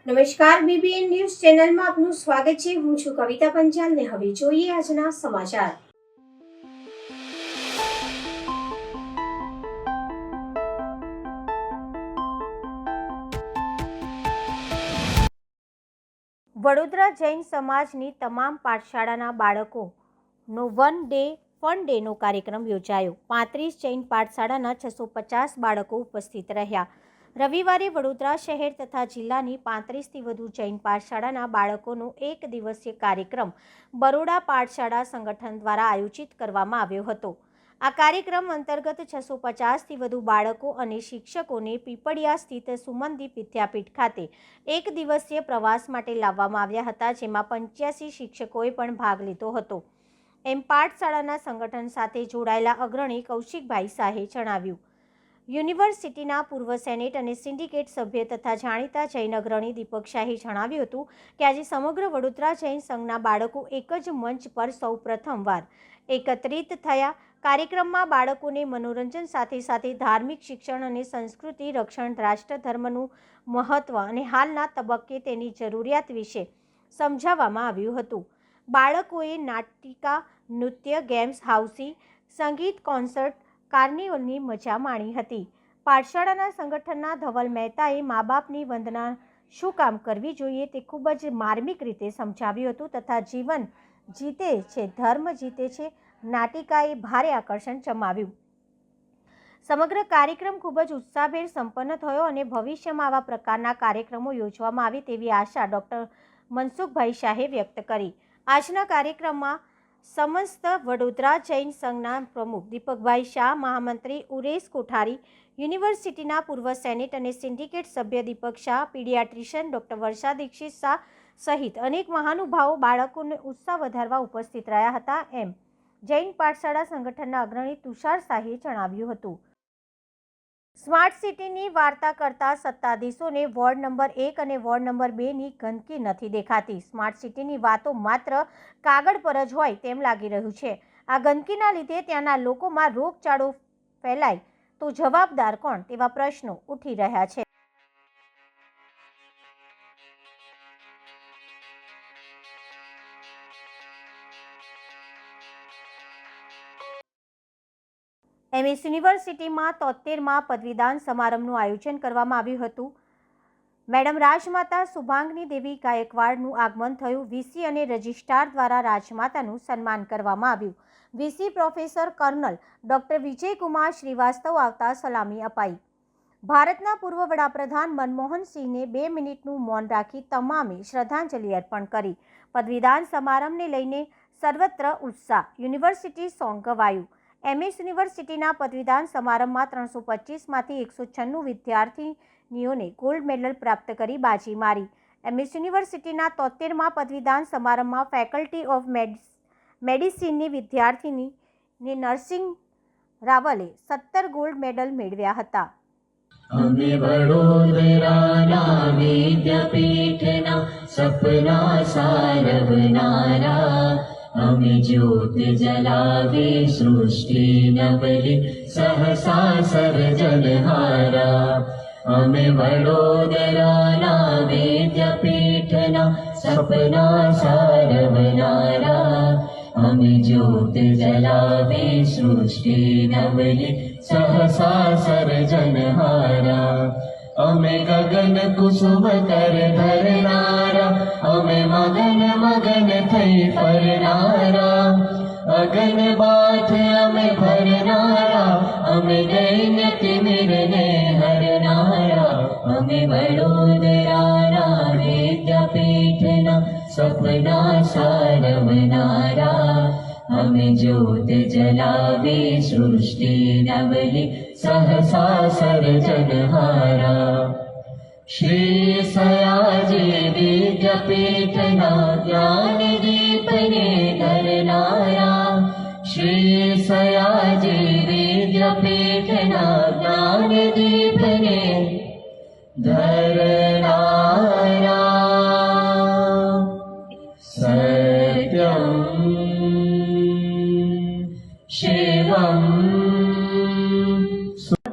નમસ્કાર, BBN news ચેનલમાં આપનું સ્વાગત છે. હું છું કવિતા પંચાલ ને હવે જોઈએ આજના સમાચાર. વડોદરા જૈન સમાજની તમામ પાઠશાળાના બાળકોનો વન ડે ફન ડેનો કાર્યક્રમ યોજાયો. 35 જૈન પાઠશાળાના 650 બાળકો ઉપસ્થિત રહ્યા. રવિવારે વડોદરા શહેર તથા જિલ્લાની 35થી વધુ જૈન પાઠશાળાના બાળકોનો એક દિવસીય કાર્યક્રમ બરોડા પાઠશાળા સંગઠન દ્વારા આયોજિત કરવામાં આવ્યો હતો. આ કાર્યક્રમ અંતર્ગત 650થી વધુ બાળકો અને શિક્ષકોને પીપળિયા સ્થિત સુમનદીપ વિદ્યાપીઠ ખાતે એક દિવસીય પ્રવાસ માટે લાવવામાં આવ્યા હતા, જેમાં 85 શિક્ષકોએ પણ ભાગ લીધો હતો, એમ પાઠશાળાના સંગઠન સાથે જોડાયેલા અગ્રણી કૌશિકભાઈ શાહે જણાવ્યું. યુનિવર્સિટીના પૂર્વ સેનેટ અને સિન્ડિકેટ સભ્ય તથા જાણીતા જૈન અગ્રણી દીપક શાહે જણાવ્યું હતું કે આજે સમગ્ર વડોદરા જૈન સંઘના બાળકો એક જ મંચ પર સૌ પ્રથમવાર એકત્રિત થયા. કાર્યક્રમમાં બાળકોને મનોરંજન સાથે સાથે ધાર્મિક શિક્ષણ અને સંસ્કૃતિ રક્ષણ, રાષ્ટ્રધર્મનું મહત્વ અને હાલના તબક્કે તેની જરૂરિયાત વિશે સમજાવવામાં આવ્યું હતું. બાળકોએ નાટિકા, નૃત્ય, ગેમ્સ, હાઉસી, સંગીત, કોન્સર્ટ, કાર્નિવલની મજા માણી હતી. પાઠશાળાના સંગઠનના ધવલ મહેતાએ મા બાપની વંદના શું કામ કરવી જોઈએ તે ખૂબ જ માર્મિક રીતે સમજાવ્યું હતું તથા જીવન જીતે છે, ધર્મ જીતે છે નાટિકાએ ભારે આકર્ષણ જમાવ્યું. સમગ્ર કાર્યક્રમ ખૂબ જ ઉત્સાહભેર સંપન્ન થયો અને ભવિષ્યમાં આવા પ્રકારના કાર્યક્રમો યોજવામાં આવે તેવી આશા ડૉક્ટર મનસુખભાઈ શાહે વ્યક્ત કરી. આજના કાર્યક્રમમાં સમસ્ત વડોદરા જૈન સંઘના પ્રમુખ દીપકભાઈ શાહ, મહામંત્રી ઉરેશ કોઠારી, યુનિવર્સિટીના પૂર્વ સેનેટ અને સિન્ડિકેટ સભ્ય દીપક શાહ, પીડિયાટ્રિશિયન ડૉક્ટર વર્ષા દીક્ષિત શાહ સહિત અનેક મહાનુભાવો બાળકોને ઉત્સાહ વધારવા ઉપસ્થિત રહ્યા હતા, એમ જૈન પાઠશાળા સંગઠનના અગ્રણી તુષાર શાહે જણાવ્યું હતું. સ્માર્ટ સિટીની વાર્તા કરતા સત્તાધીશોને વોર્ડ નંબર 1 અને વોર્ડ નંબર 2ની ગંદકી નથી દેખાતી. સ્માર્ટ સિટીની વાતો માત્ર કાગળ પર જ હોય તેમ લાગી રહ્યું છે. આ ગંદકીના લીધે ત્યાંના લોકોમાં રોગચાળો ફેલાય તો જવાબદાર કોણ તેવા પ્રશ્નો ઉઠી રહ્યા છે. એમએસ યુનિવર્સિટીમાં 73મા પદવીદાન સમારંભનું આયોજન કરવામાં આવ્યું હતું. મેડમ રાજમાતા શુભાંગની દેવી ગાયકવાડનું આગમન થયું. વીસી અને રજિસ્ટ્રાર દ્વારા રાજમાતાનું સન્માન કરવામાં આવ્યું. VC professor colonel doctor Vijaykumar Shrivastava આવતા સલામી અપાઈ. ભારતના પૂર્વ વડાપ્રધાન મનમોહન સિંહને 2 મિનિટનું મૌન રાખી તમામે શ્રદ્ધાંજલિ અર્પણ કરી. પદવીદાન સમારંભને લઈને સર્વત્ર ઉત્સાહ. University song ગવાયું. એમએસ યુનિવર્સિટીના પદવીદાન સમારંભમાં 325માંથી 196 વિદ્યાર્થીનીઓને ગોલ્ડ મેડલ પ્રાપ્ત કરી બાજી મારી. એમએસ યુનિવર્સિટીના 73મા પદવીદાન સમારંભમાં ફેકલ્ટી ઓફ મેડિસિનની વિદ્યાર્થીની નર્સિંગ રાવલે 17 ગોલ્ડ મેડલ મેળવ્યા હતા. અમે વડોદરાના વિદ્યાપીઠના સપના સારવનારા, અમે જ્યોત જલાવી સૃષ્ટિ નવલી સહસા સર્જનહારા. અમે વડોદરાના વિદ્યાપીઠના સપના સારવનારા, અમે જ્યોત જલાવી સૃષ્ટિ નવલી સહસા સર્જનહારા. અમે ગગન કુસુમ કર ધરનારા, અમે મગન મગન થઈ ફરનારા. અગન બાથ અમે ભરનારા, અમે દૈન્ય તિમિરને હરનારા. અમે વડોદરાના વિદ્યાપીઠના સપના સારવનારા, અમે જ્યોત જલાવી સૃષ્ટિ નવલી સહસા સર્જનહારા. શ્રી સયાજી વિદ્યાપીઠના જ્ઞાન દીપને ધરનારા, શ્રી સયાજી વિદ્યાપીઠના જ્ઞાન દીપને ધરનારા. Satyam Shivam.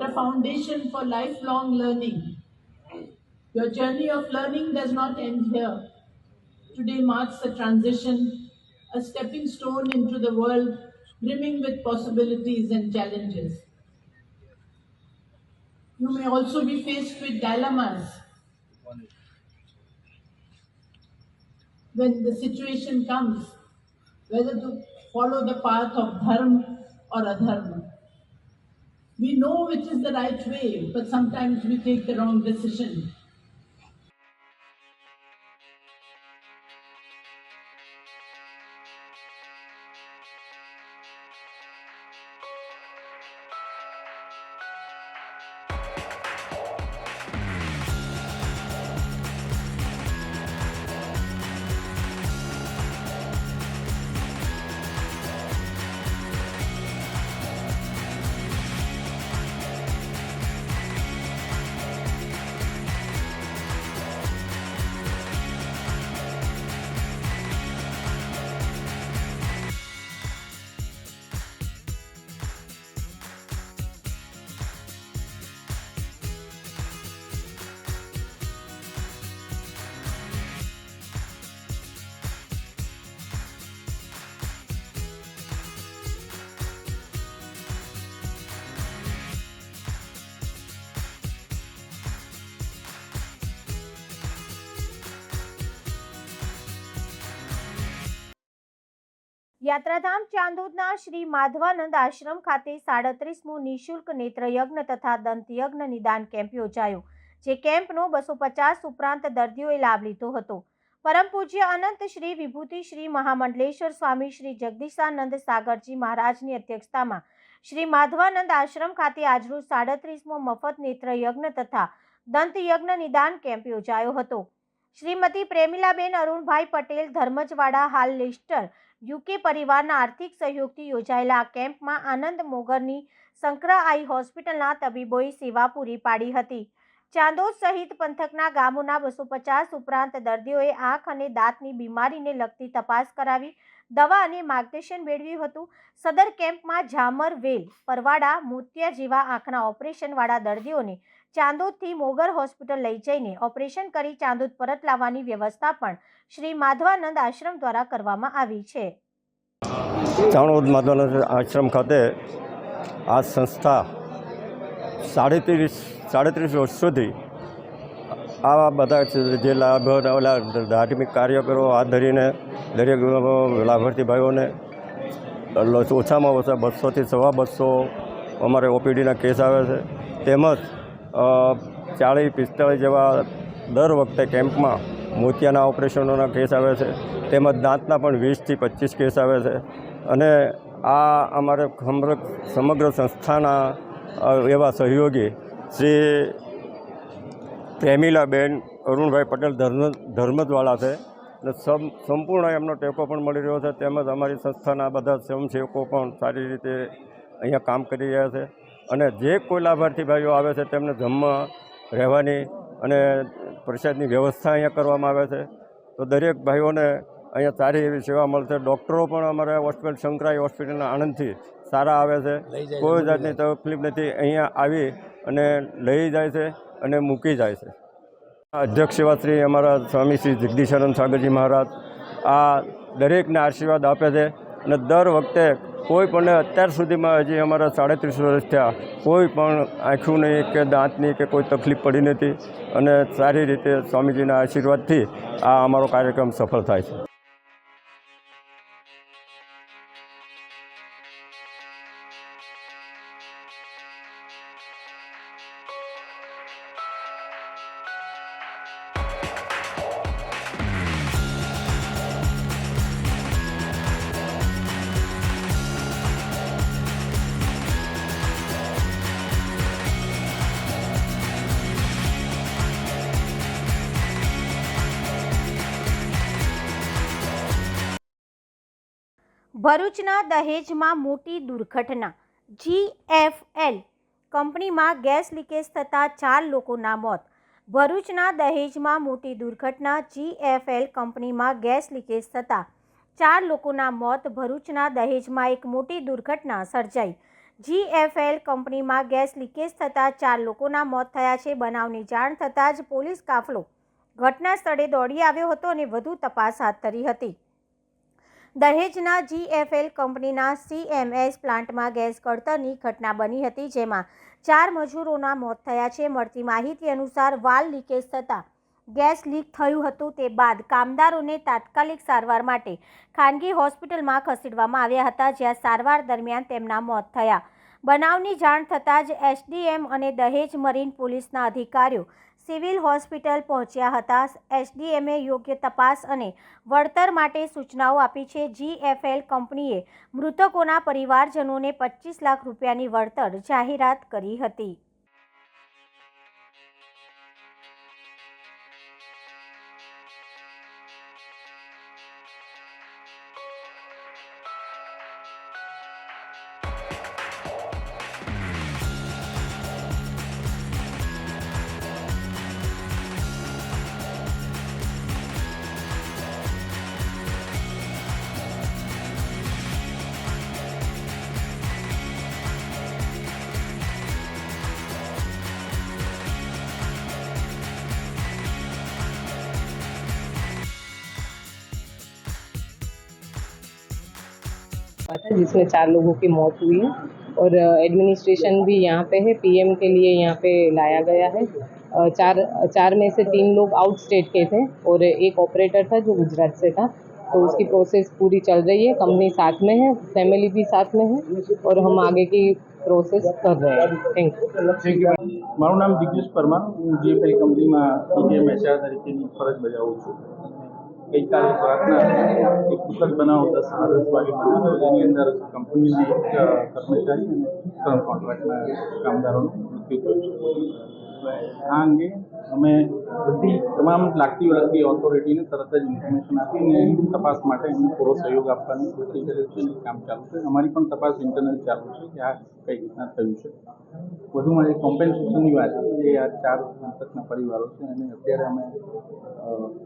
The Foundation for Lifelong Learning Your journey of learning does not end here. Today marks a transition, a stepping stone into the world brimming with possibilities and challenges. You may also be faced with dilemmas when the situation comes, whether to follow the path of dharma or adharma. We know which is the right way, but sometimes we take the wrong decision. યાત્રાધામ ચાંદોદના શ્રી માધવાનંદ આશ્રમ ખાતે 37મો નિઃશુલ્ક નેત્રયજ્ઞ તથા દંતયજ્ઞ નિદાન camp યોજાયો, જે કેમ્પનો 250 ઉપરાંત દર્દીઓએ લાભ લીધો હતો. પરમ પૂજ્ય અનંત શ્રી વિભૂતિ શ્રી મહામંડલેશ્વર સ્વામી શ્રી જગદીશાનંદ સાગરજી મહારાજની અધ્યક્ષતામાં શ્રી માધવાનંદ આશ્રમ ખાતે આજરોજ 37મો મફત નેત્રયજ્ઞ તથા દંતયજ્ઞ નિદાન કેમ્પ યોજાયો હતો. શ્રીમતી પ્રેમિલાબેન અરુણભાઈ પટેલ ધર્મજવાડા હાલ લેસ્ટર યુકે પરિવારના આર્થિક સહયોગથી યોજાયેલા આ કેમ્પમાં આનંદ મોગરની શંકરા આઈ હોસ્પિટલના તબીબોએ સેવા પૂરી પાડી હતી. ચાંદોદ સહિત પંથકના ગામોના 250 ઉપરાંત દર્દીઓએ આંખ અને દાંતની બીમારીને લગતી તપાસ કરાવી દવા અને માર્ગદર્શન મેળવ્યું હતું. સદર કેમ્પમાં ઝામર, વેલ, પરવાડા, મોતિયા જેવા આંખના ઓપરેશનવાળા દર્દીઓને ચાંદોદથી મોગર હોસ્પિટલ લઈ જઈને ઓપરેશન કરી ચાંદોદ પરત લાવવાની વ્યવસ્થા પણ શ્રી માધવાનંદ આશ્રમ દ્વારા કરવામાં આવી છે. ચાણોદ માધવાનંદ આશ્રમ ખાતે આ સંસ્થા 37 વર્ષોથી આવા બધા જે લાભ ઓલા ધાર્મિક કાર્યકરો હાથ ધરીને દરેક લાભાર્થી ભાઈઓને ઓછામાં ઓછા 200થી 250 અમારે ઓપીડીના કેસ આવે છે. તેમજ 40-45 જેવા દર વખતે કેમ્પમાં મોતિયાના ઓપરેશનોના કેસ આવે છે. તેમજ દાંતના પણ 20થી 25 કેસ આવે છે. અને આ અમારે સમગ્ર સંસ્થાના એવા સહયોગી શ્રી પ્રેમિલાબેન અરુણભાઈ પટેલ ધર્મજવાળા છે અને સંપૂર્ણ એમનો ટેકો પણ મળી રહ્યો છે. તેમજ અમારી સંસ્થાના બધા સ્વયંસેવકો પણ સારી રીતે અહીંયા કામ કરી રહ્યા છે. અને જે કોઈ લાભાર્થી ભાઈઓ આવે છે તેમને જમવા, રહેવાની અને પ્રસાદની વ્યવસ્થા અહીંયા કરવામાં આવે છે. તો દરેક ભાઈઓને અહીંયા સારી એવી સેવા મળશે. ડૉક્ટરો પણ અમારા હોસ્પિટલ શંકરાઈ હોસ્પિટલના આણંદથી સારા આવે છે. કોઈ જાતની તકલીફ નથી. અહીંયા આવી અને લઈ જાય છે અને મૂકી જાય છે. અધ્યક્ષ સેવા શ્રી અમારા સ્વામી શ્રી જગદીશાનંદ સાગરજી મહારાજ આ દરેકને આશીર્વાદ આપે છે. અને દર વખતે કોઈ પણ અત્યાર સુધીમાં હજી અમારા 37 વર્ષ થયા કોઈ પણ આંખોની કે દાંતની કે કોઈ તકલીફ પડી નથી. અને સારી રીતે સ્વામીજીના આશીર્વાદથી આ અમારો કાર્યક્રમ સફળ થાય છે. ભરૂચના દહેજમાં મોટી દુર્ઘટના. GFL કંપનીમાં ગેસ લીકેજ થતાં 4 લોકોના મોત. ભરૂચના દહેજમાં મોટી દુર્ઘટના. GFL કંપનીમાં ગેસ લીકેજ થતાં 4 લોકોના મોત. ભરૂચના દહેજમાં એક મોટી દુર્ઘટના સર્જાઈ, GFL કંપનીમાં ગેસ લીકેજ થતાં 4 લોકોના મોત થયા છે. બનાવની જાણ થતાં જ પોલીસ કાફલો ઘટના સ્થળે દોડી આવ્યો હતો અને વધુ તપાસ હાથ ધરી હતી. દહેજના GFL કંપનીના CMS પ્લાન્ટમાં ગેસ કળતરની ઘટના બની હતી, જેમાં 4 મજૂરોના મોત થયા છે. મળતી માહિતી અનુસાર વાલ્વ લીકેજ થતાં ગેસ લીક થયું હતું. તે બાદ કામદારોને તાત્કાલિક સારવાર માટે ખાનગી હોસ્પિટલમાં ખસેડવામાં આવ્યા હતા, જ્યાં સારવાર દરમિયાન તેમના મોત થયા. બનાવની જાણ થતાં જ SDM અને દહેજ મરીન પોલીસના અધિકારીઓ સિવિલ હોસ્પિટલ પહોંચ્યા હતા. SDMએ યોગ્ય તપાસ અને વળતર માટે સૂચનાઓ આપી છે. GFL કંપનીએ મૃતકોના પરિવારજનોને 25 લાખ રૂપિયાની વળતર જાહેરાત કરી હતી. जिसमें 4 लोगों की मौत हुई है और एडमिनिस्ट्रेशन भी यहाँ पे है. PM के लिए यहाँ पे लाया गया है. चार में से 3 लोग आउट स्टेट के थे और एक ऑपरेटर था जो गुजरात से था. तो उसकी प्रोसेस पूरी चल रही है. कंपनी साथ में है, फैमिली भी साथ में है और हम आगे की प्रोसेस कर रहे हैं. Thank you. મારું નામ દિગ્વિશ પરમાર. હું GFL કંપનીમાં PGM HR તરીકેની ફરજ બજાવું છું. ગઈકાલે રાતના એક દુઃખદ બનાવ 10 વાગે બન્યો, જેની અંદર કંપનીના એક કર્મચારી અને 3 કોન્ટ્રાક્ટના કામદારોનું મૃત્યુ થયું છે. આ અંગે અમે બધી તમામ લાગતી વળગતી ઓથોરિટીને તરત જ ઇન્ફોર્મેશન આપીને તપાસ માટે એમને પૂરો સહયોગ આપવાની કોશિશ કરી છે. કામ ચાલુ છે. અમારી પણ તપાસ ઇન્ટરનલ ચાલુ છે કે આ કઈ રીતના થયું છે. વધુમાં જે કોમ્પેન્સેશનની વાત છે, જે આ 4 મૃતકના પરિવારો છે અને અત્યારે અમે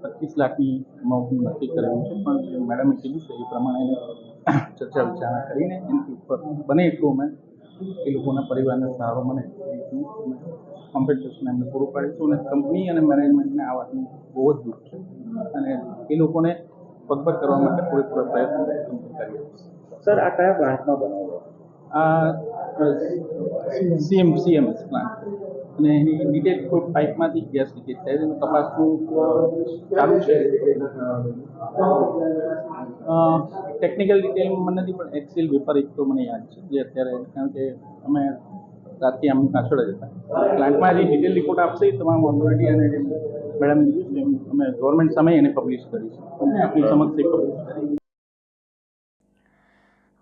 25 લાખની અમાઉન્ટનું નક્કી કરેલું છે. પણ મેડમે કીધું છે એ પ્રમાણે ચર્ચા વિચારણા કરીને એનાથી ઉપર બને એટલું અમે એ લોકોના પરિવારને સહારો મળે એ રીતનું અમે કોમ્પેન્સેશન એમને પૂરું પાડીશું. અને કંપની અને મેનેજમેન્ટને આ વાતનું બહુ જ દુઃખ છે અને એ લોકોને પગભર કરવા માટે પૂરેપૂરા પ્રયત્નો કરીએ. સર, આ કયા પ્લાન્ટમાં બનાવો? આ CMS પ્લાન્ટ અને એની ડિટેલ કોઈ પાઇપમાંથી ગેસ લીકેજ થાય છે. તપાસનું ચાલુ છે. ટેકનિકલ ડિટેલ મને નથી, પણ એક્સેલ વેપર એક તો મને યાદ છે, જે અત્યારે કારણ કે અમે રાતથી આમની પાછળ જ હતા. પ્લાન્ટમાં જે ડિટેલ રિપોર્ટ આપશે એ તમામ ઓથોરિટી અને જે મેડમ કીધું છે અમે ગવર્મેન્ટ સામે એને પબ્લિશ કરીશું અને આપણી સમક્ષ એ પબ્લિશ કરી.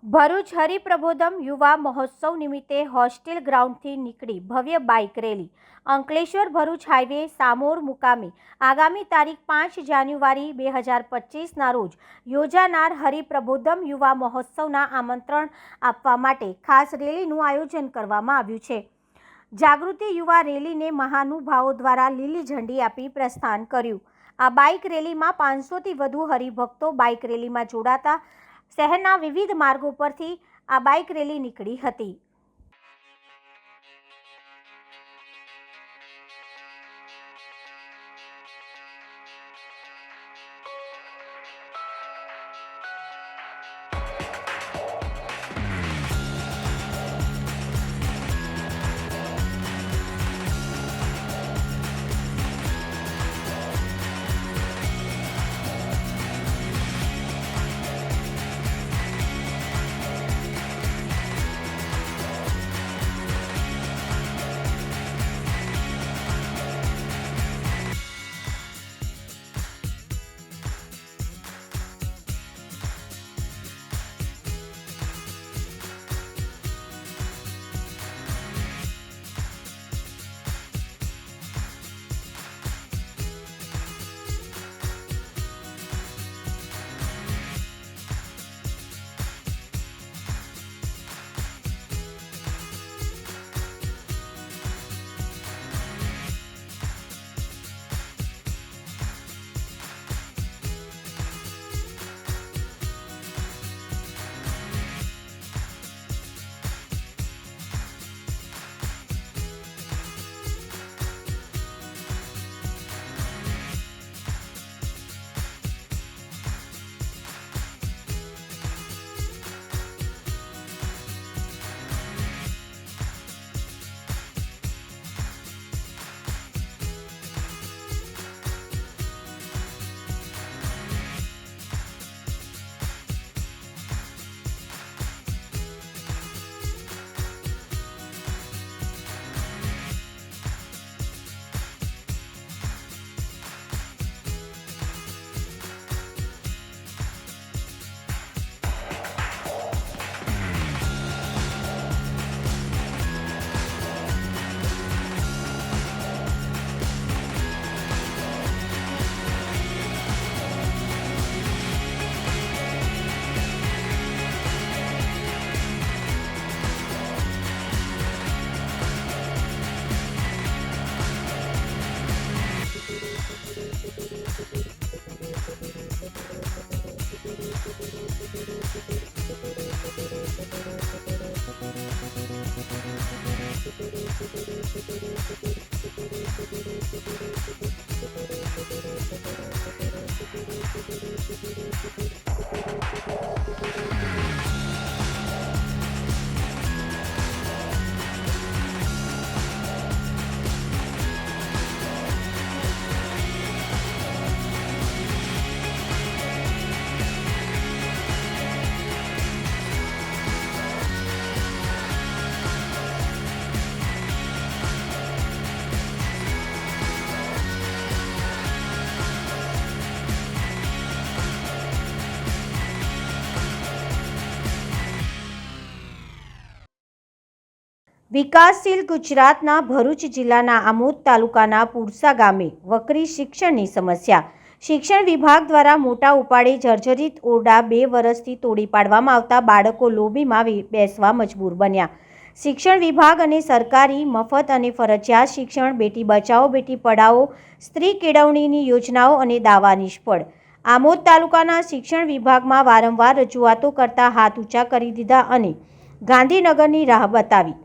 ભરૂચ હરિપ્રબોધમ યુવા મહોત્સવ નિમિત્તે હોસ્ટેલ ગ્રાઉન્ડથી નીકળી ભવ્ય bike rally Ankleshwar Bharuch highway સામોર મુકામે આગામી તારીખ 5 જાન્યુઆરી 2025ના રોજ યોજાનાર હરિપ્રબોધમ યુવા મહોત્સવના આમંત્રણ આપવા માટે ખાસ રેલીનું આયોજન કરવામાં આવ્યું છે. જાગૃતિ યુવા રેલીને મહાનુભાવો દ્વારા લીલી ઝંડી આપી પ્રસ્થાન કર્યું. આ બાઇક રેલીમાં 500થી વધુ હરિભક્તો બાઇક રેલીમાં જોડાતા શહેરના વિવિધ માર્ગો પરથી આ બાઇક રેલી નીકળી હતી. વિકાસશીલ ગુજરાતના ભરૂચ જિલ્લાના આમોદ તાલુકાના પુરસા ગામે વકરી શિક્ષણની સમસ્યા. શિક્ષણ વિભાગ દ્વારા મોટા ઉપાડે જર્જરિત ઓરડા 2 વર્ષથી તોડી પાડવામાં આવતા બાળકો લોબીમાં બેસવા મજબૂર બન્યા. શિક્ષણ વિભાગ અને સરકારી મફત અને ફરજિયાત શિક્ષણ, બેટી બચાવો બેટી પઢાઓ, સ્ત્રી કેળવણીની યોજનાઓ અને દાવા નિષ્ફળ. આમોદ તાલુકાના શિક્ષણ વિભાગમાં વારંવાર રજૂઆતો કરતા હાથ ઊંચા કરી દીધા અને ગાંધીનગરની રાહ બતાવી.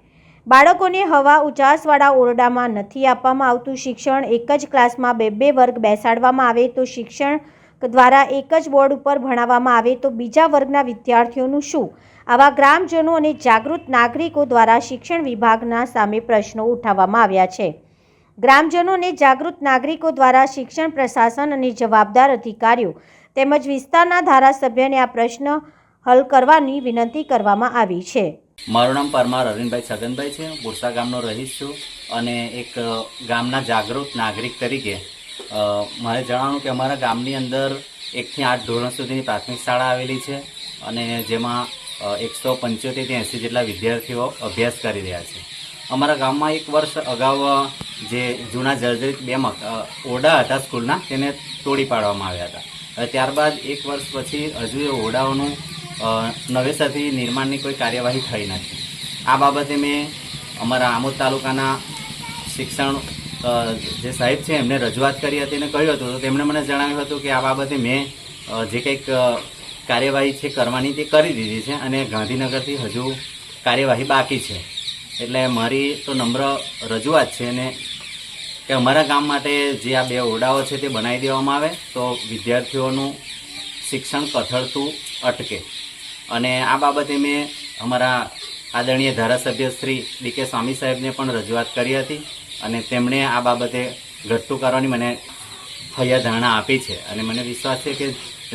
બાળકોને હવા ઉજાસવાળા ઓરડામાં નથી આપવામાં આવતું શિક્ષણ. એક જ ક્લાસમાં 2 વર્ગ બેસાડવામાં આવે તો શિક્ષક દ્વારા એક જ બોર્ડ ઉપર ભણાવવામાં આવે તો બીજા વર્ગના વિદ્યાર્થીઓનું શું? આવા ગ્રામજનો અને જાગૃત નાગરિકો દ્વારા શિક્ષણ વિભાગના સામે પ્રશ્નો ઉઠાવવામાં આવ્યા છે. ગ્રામજનો અને જાગૃત નાગરિકો દ્વારા શિક્ષણ પ્રશાસન અને જવાબદાર અધિકારીઓ તેમજ વિસ્તારના ધારાસભ્યને આ પ્રશ્ન હલ કરવાની વિનંતી કરવામાં આવી છે. મારું નામ પરમાર અરવિંદભાઈ છગનભાઈ છે. હું પુરસા ગામનો રહીશ છું અને એક ગામના જાગૃત નાગરિક તરીકે મારે જણાવવાનું કે અમારા ગામની અંદર 1 થી 8 ધોરણ સુધીની પ્રાથમિક શાળા આવેલી છે અને જેમાં 175 થી 80 જેટલા વિદ્યાર્થીઓ અભ્યાસ કરી રહ્યા છે. અમારા ગામમાં 1 વર્ષ અગાઉ જે જૂના જર્જરિત 2 ઓરડા હતા સ્કૂલના તેને તોડી પાડવામાં આવ્યા હતા. ત્યારબાદ 1 વર્ષ પછી હજુ એ ઓરડાઓનું નવેસરથી નિર્માણની કોઈ કાર્યવાહી થઈ નથી. આ બાબતે મેં અમારા આમોદ તાલુકાના શિક્ષણ જે સાહેબ છે એમને રજૂઆત કરી હતી અને કહ્યું હતું તો તેમણે મને જણાવ્યું હતું કે આ બાબતે મેં જે કંઈક કાર્યવાહી છે કરવાની તે કરી દીધી છે અને ગાંધીનગરથી હજુ કાર્યવાહી બાકી છે. એટલે મારી તો નમ્ર રજૂઆત છે ને કે અમારા ગામ માટે જે આ 2 ઓરડાઓ છે તે બનાવી દેવામાં આવે તો વિદ્યાર્થીઓનું શિક્ષણ કથળતું અટકે. અને આ બાબતે મેં અમારા આદરણીય ધારાસભ્ય શ્રી ડી.કે. સ્વામી સાહેબને પણ રજૂઆત કરી હતી અને તેમણે આ બાબતે ઘટતું કરવાની મને હૈયાધારણા આપી છે અને મને વિશ્વાસ છે કે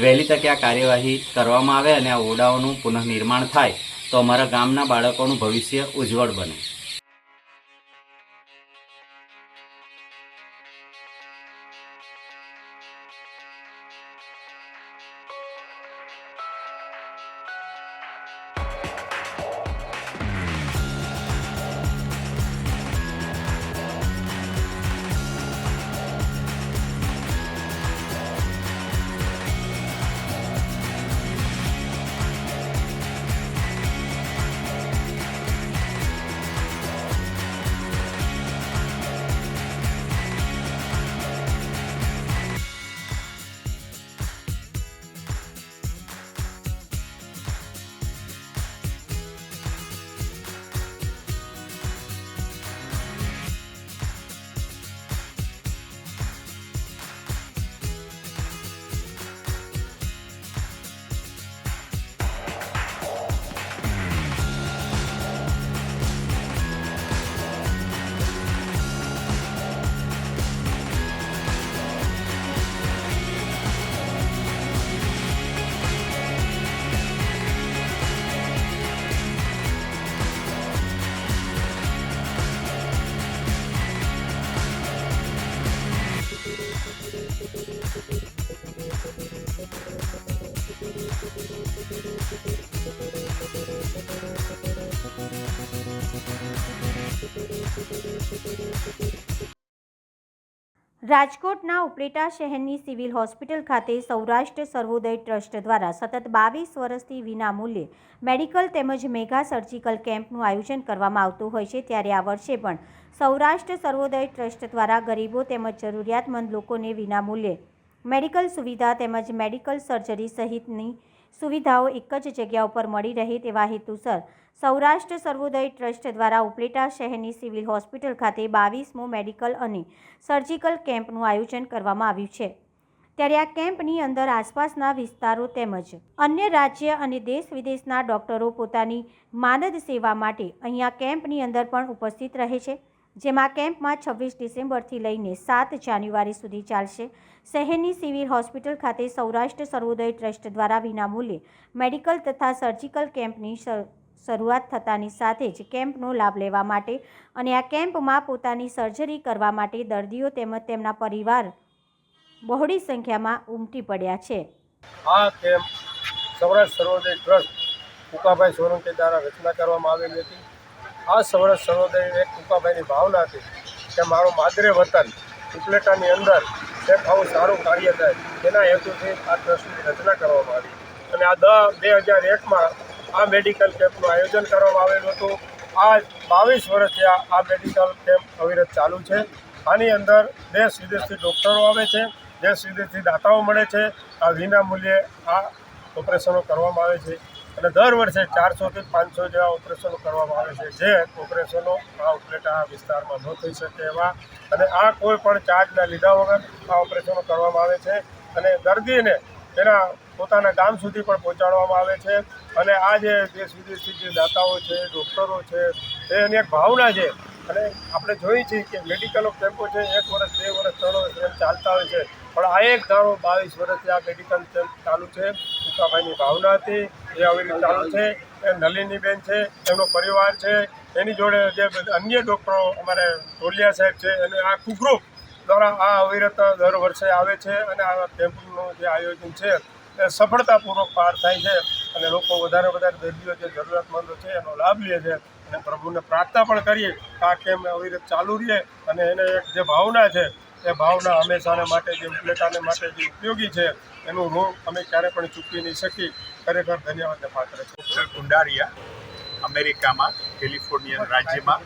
વહેલી તકે આ કાર્યવાહી કરવામાં આવે અને આ ઓરડાઓનું પુનઃનિર્માણ થાય તો અમારા ગામના બાળકોનું ભવિષ્ય ઉજ્જવળ બને. રાજકોટના ઉપલેટા શહેરની સિવિલ હોસ્પિટલ ખાતે સૌરાષ્ટ્ર સર્વોદય ટ્રસ્ટ દ્વારા સતત 22 વર્ષથી વિનામૂલ્યે મેડિકલ તેમજ મેગા સર્જિકલ કેમ્પનું આયોજન કરવામાં આવતું હોય છે. ત્યારે આ વર્ષે પણ સૌરાષ્ટ્ર સર્વોદય ટ્રસ્ટ દ્વારા ગરીબો તેમજ જરૂરિયાતમંદ લોકોને વિનામૂલ્યે મેડિકલ સુવિધા તેમજ મેડિકલ સર્જરી સહિતની સુવિધાઓ એક જ જગ્યા ઉપર મળી રહે તેવા હેતુસર સૌરાષ્ટ્ર સર્વોદય ટ્રસ્ટ દ્વારા ઉપલેટા શહેરની સિવિલ હોસ્પિટલ ખાતે 22મો મેડિકલ અને સર્જિકલ કેમ્પનું આયોજન કરવામાં આવ્યું છે. ત્યારે આ કેમ્પની અંદર આસપાસના વિસ્તારો તેમજ અન્ય રાજ્ય અને દેશ વિદેશના ડૉક્ટરો પોતાની માનદ સેવા માટે અહીંયા કેમ્પની અંદર પણ ઉપસ્થિત રહે છે. જેમાં કેમ્પમાં 26 ડિસેમ્બરથી લઈને 7 જાન્યુઆરી સુધી ચાલશે. શહેરની સિવિલ હોસ્પિટલ ખાતે સૌરાષ્ટ્ર સર્વોદય ટ્રસ્ટ દ્વારા વિનામૂલ્યે મેડિકલ તથા સર્જિકલ કેમ્પની શરૂઆત થતાની સાથે જ કેમ્પનો લાભ લેવા માટે અને આ કેમ્પમાં પોતાની સર્જરી કરવા માટે દર્દીઓ તેમજ તેમના પરિવાર બહોળી સંખ્યામાં ઉમટી પડ્યા છે. આ કેમ્પ સૌરાષ્ટ્ર સર્વોદય ટ્રસ્ટ કુકાભાઈ સોલંકી દ્વારા રચના કરવામાં આવેલી હતી. આ સૌરાષ્ટ્ર સર્વોદય એક ટૂંકાભાઈની ભાવના હતી કે મારું માદરે વતન ઉપલેટાની અંદર એક આવું સારું કાર્ય થાય એના હેતુથી આ ટ્રસ્ટની રચના કરવામાં આવી અને આ 2001માં આ મેડિકલ કેમ્પનું આયોજન કરવામાં આવેલું હતું. આ 22 વર્ષથી આ મેડિકલ કેમ્પ અવિરત ચાલુ છે. આની અંદર દેશ વિદેશથી ડૉક્ટરો આવે છે, દેશ વિદેશથી દાતાઓ મળે છે. આ વિના મૂલ્યે આ ઓપરેશનો કરવામાં આવે છે અને દર વર્ષે 400 થી 500 જેવા ઓપરેશનો કરવામાં આવે છે, જે ઓપરેશનો આ ઉપલેટા વિસ્તારમાં ન થઈ શકે એવા અને આ કોઈ પણ ચાર્જના લીધા વગર આ ઓપરેશનો કરવામાં આવે છે અને દર્દીને તેના પોતાના ગામ સુધી પણ પહોંચાડવામાં આવે છે. અને આ જે દેશ વિદેશથી જે દાતાઓ છે, ડૉક્ટરો છે, એની એક ભાવના છે અને આપણે જોઈએ છીએ કે મેડિકલ કેમ્પો છે 1 વર્ષ, 2 વર્ષ, 3 વર્ષ એમ ચાલતા હોય છે, પણ આ એક ધારો 22 વર્ષથી આ મેડિકલ કેમ્પ ચાલુ છે. ટૂંકાભાઈની ભાવના હતી એ અવિરત ચાલુ છે. એ નલિનીબેન છે, એમનો પરિવાર છે, એની જોડે જે અન્ય ડૉક્ટરો અમારે ટોલિયા સાહેબ છે અને આખું ગ્રુપ દ્વારા આ અવિરત દર વર્ષે આવે છે અને આ કેમ્પનું જે આયોજન છે એ સફળતાપૂર્વક પાર થાય છે અને લોકો વધારે દર્દીઓ જે જરૂરિયાતમંદો છે એનો લાભ લે છે અને પ્રભુને પ્રાર્થના પણ કરીએ કે આ કેમ્પ અવિરત ચાલુ રહે અને એને એક જે ભાવના છે એ ભાવના હંમેશાને માટે જે ઉપલેટાને માટે જે ઉપયોગી છે એનું ઋણ અમે ક્યારે પણ ચૂકવી નહીં શકી. ખરેખર ધન્યવાદને પાત્ર છે. ડૉક્ટર કુંડારિયા અમેરિકામાં કેલિફોર્નિયા રાજ્યમાં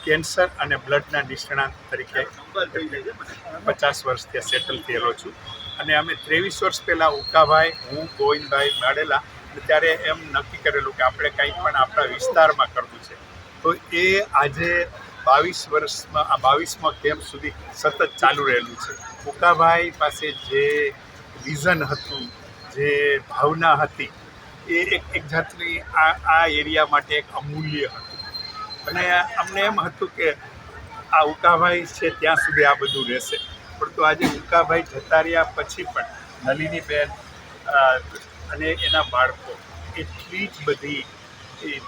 કેન્સર અને બ્લડના નિષ્ણાત તરીકે 50 વર્ષ ત્યાં સેટલ થયેલો છું અને અમે 23 વર્ષ પહેલાં ઉકાભાઈ, હું, ગોવિંદભાઈ મળેલા ત્યારે એમ નક્કી કરેલું કે આપણે કંઈ પણ આપણા વિસ્તારમાં કરવું છે. તો એ આજે 22 વર્ષમાં આ 22મા કેમ્પ સુધી સતત ચાલુ રહેલું છે. ઉકાભાઈ પાસે જે વિઝન હતું, જે ભાવના હતી, એ એક જાતની આ એરિયા માટે એક અમૂલ્ય હતું અને અમને એમ હતું કે આ ઉકાભાઈ છે ત્યાં સુધી આ બધું રહેશે. પરંતુ આજે ઉકાભાઈ જતા રહ્યા પછી પણ નલિનીબેન અને એના બાળકો એટલી જ બધી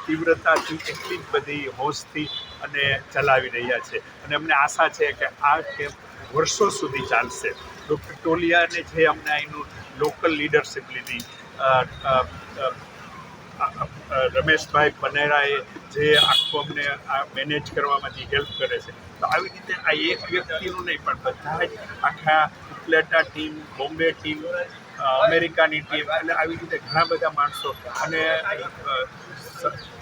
તીવ્રતાથી, એટલી જ બધી હોશથી અને ચલાવી રહ્યા છે અને અમને આશા છે કે આ કેમ્પ વર્ષો સુધી ચાલશે. ડૉક્ટર ટોલિયાને જે અમને અહીંનું લોકલ લીડરશિપ લીધી, રમેશભાઈ પનેરાએ જે આખું અમને આ મેનેજ કરવામાંથી હેલ્પ કરે છે, તો આવી રીતે આ એક વ્યક્તિનું નહીં પણ બધા જ આખા ઉપલેટા ટીમ, બોમ્બે ટીમ, અમેરિકાની ટીમ અને આવી રીતે ઘણા બધા માણસો અને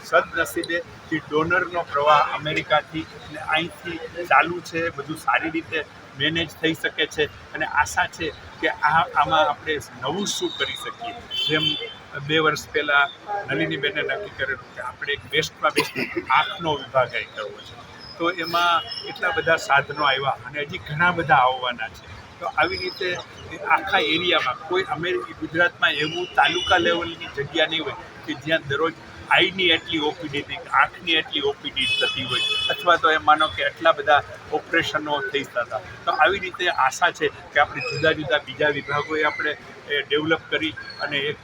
સદનસીબે જે ડોનરનો પ્રવાહ અમેરિકાથી અને અહીંથી ચાલુ છે, બધું સારી રીતે મેનેજ થઈ શકે છે અને આશા છે કે આમાં આપણે નવું શું કરી શકીએ. જેમ 2 વર્ષ પહેલાં નલિનીબેને નક્કી કરેલું કે આપણે એક બેસ્ટમાં બેસ્ટ આંખનો વિભાગ અહીં કરવો છે, તો એમાં એટલા બધા સાધનો આવ્યા અને હજી ઘણા બધા આવવાના છે. તો આવી રીતે આખા એરિયામાં કોઈ ગુજરાતમાં એવું તાલુકા લેવલની જગ્યા નહીં હોય કે જ્યાં દરરોજ આઈની એટલી ઓપીડી હતી, આંખની એટલી ઓપીડી થતી હોય અથવા તો એમ માનો કે એટલા બધા ઓપરેશનો થઈ જતા. તો આવી રીતે આશા છે કે આપણે જુદા જુદા બીજા વિભાગોએ આપણે ડેવલપ કરી અને એક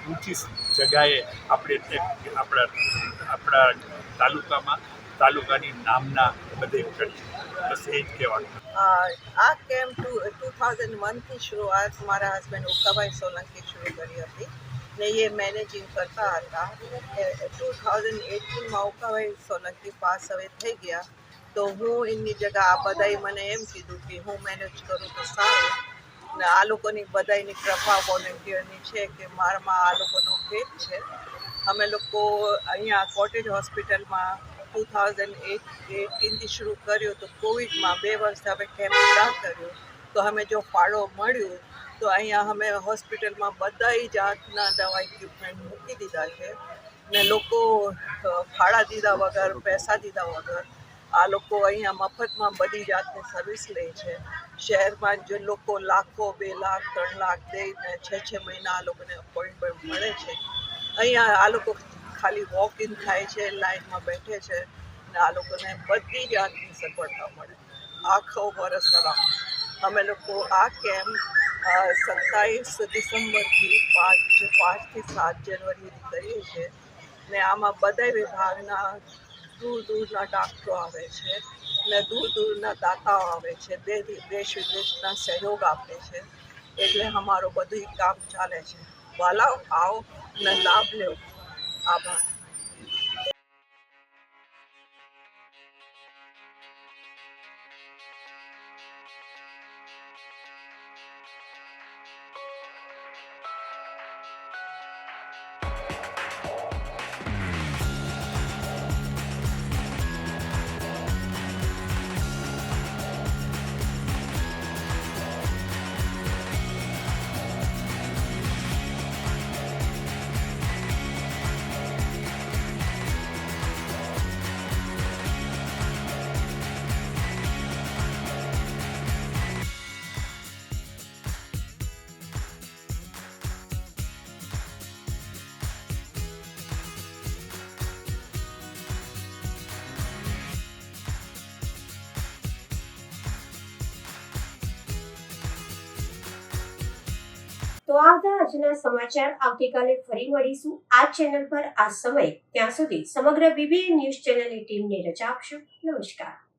ઊંચી જગ્યાએ આપણે આપણા તાલુકાની નામના બધે કરીએ. બસ એ જ કહેવાનું. આ કેમ્પ 2001થી શરૂઆત મારા હસબન્ડ ઉકાભાઈ સોલંકી શરૂ કરી હતી ને એ મેનેજિંગ કરતા હતા. 2018માં ઉકાભાઈ સોલંકી પાસ હવે થઈ ગયા તો હું એમની જગ્યા આ બધાએ મને એમ કીધું કે હું મેનેજ કરું તો સારું ને આ લોકોની બધાની કૃપા વોલેન્ટિયરની છે કે મારામાં આ લોકોનો ફેથ છે. અમે લોકો અહીંયા કોટેજ હોસ્પિટલમાં 2018થી શરૂ કર્યું તો કોવિડમાં 2 વર્ષ અમે કેમ્પ ના કર્યો તો અમે જો ફાળો મળ્યું તો અહીંયા અમે હોસ્પિટલમાં બધાય જાતના દવા ઇક્વિપમેન્ટ મૂકી દીધા છે ને લોકો ફાળા દીધા વગર, પૈસા દીધા વગર આ લોકો અહીંયા મફતમાં બધી જાતની સર્વિસ લે છે. શહેરમાં જે લોકો લાખો, 2 લાખ, 3 લાખ દઈને 6 મહિના આ લોકોને અપોઇન્ટમેન્ટ મળે છે, અહીંયા આ લોકો ખાલી વોક ઇન થાય છે, લાઈનમાં બેઠે છે ને આ લોકોને બધી જાતની સગવડતા મળે. આખો વર્ષ અમે લોકો આ કેમ્પ 27 ડિસેમ્બરથી 5થી 7 જાન્યુઆરી કરીએ છીએ ને આમાં બધા વિભાગના દૂરના ડૉક્ટરો આવે છે ને દૂરના દાતાઓ આવે છે, દેશ વિદેશના સહયોગ આપે છે, એટલે અમારું બધું કામ ચાલે છે. વાલાઓ આવો ને લાભ લેવો. આભાર. તો આ હતા આજના સમાચાર. આવતીકાલે ફરી મળીશું આ ચેનલ પર આ સમય. ત્યાં સુધી સમગ્ર BBN ન્યૂઝ ચેનલની ટીમને રજા આપશો. નમસ્કાર.